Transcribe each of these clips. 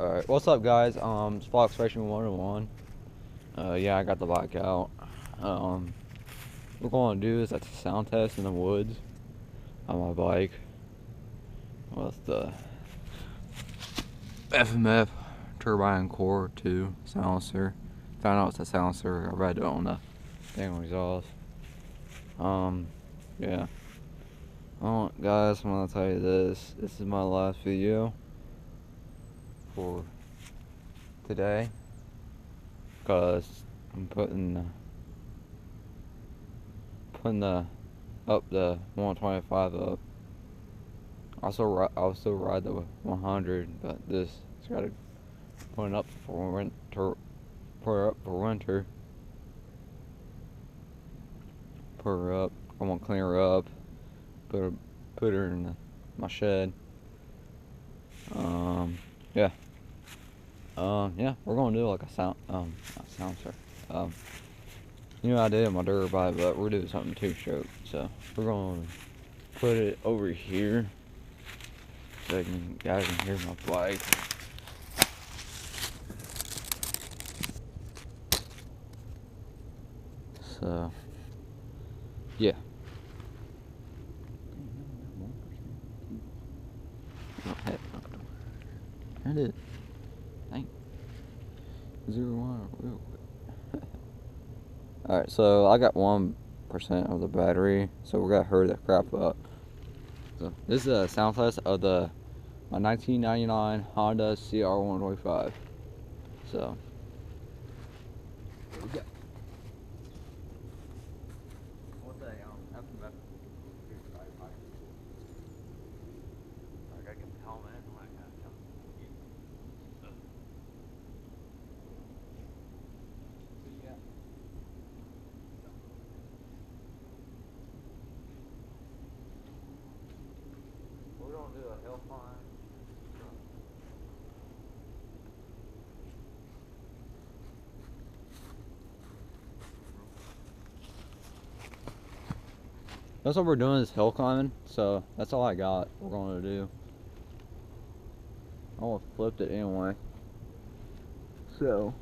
Alright, what's up guys? It's Fox Racing 101. Yeah, I got the bike out. What we're going to do is a sound test in the woods on my bike with the FMF turbinecore 2 silencer. Found out it's a silencer. I read it on the thing exhaust. Yeah. Guys, I'm gonna tell you this. This is my last video for today, because I'm putting up the 125 up. I'll still ride the 100, but this has got to put it up for winter. Put her up. I'm gonna clean her up. Put her in my shed. Yeah. Yeah, we're gonna do like a sound, not sound, you know, I did my dirt bike, but we're doing something two-stroke, so we're gonna put it over here so you guys can hear my bike. So, yeah. There it is. Thank 0-1 real quick. Alright, so I got 1% of the battery, so we're gonna hurry the crap up. So this is a sound test of my 1999 Honda cr125. So here we go. I gotta get the helmet and all that kind of stuff. We're gonna do a hill climb. That's what we're doing, is hill climbing, so that's all I got. We're going to do. I almost flipped it anyway. So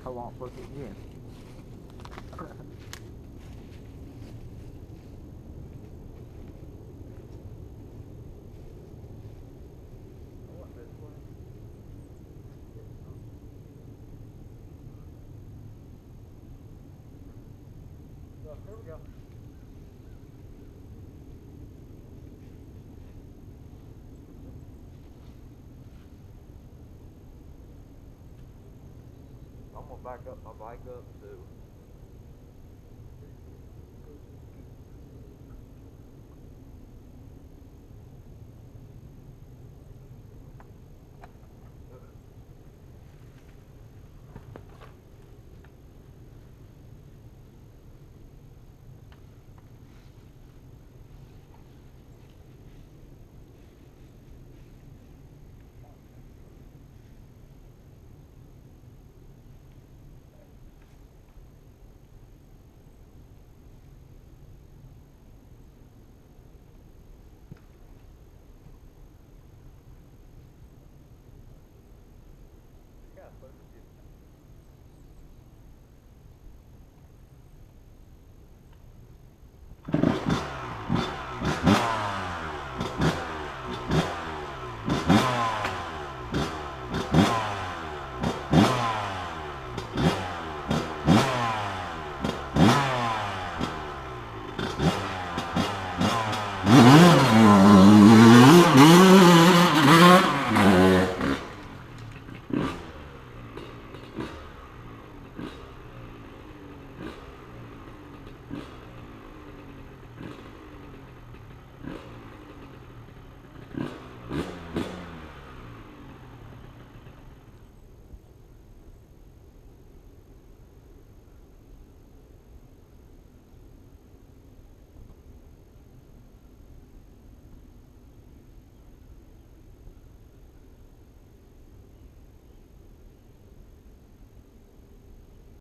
I won't flip it again. So here we go. I'm gonna back up my bike up too.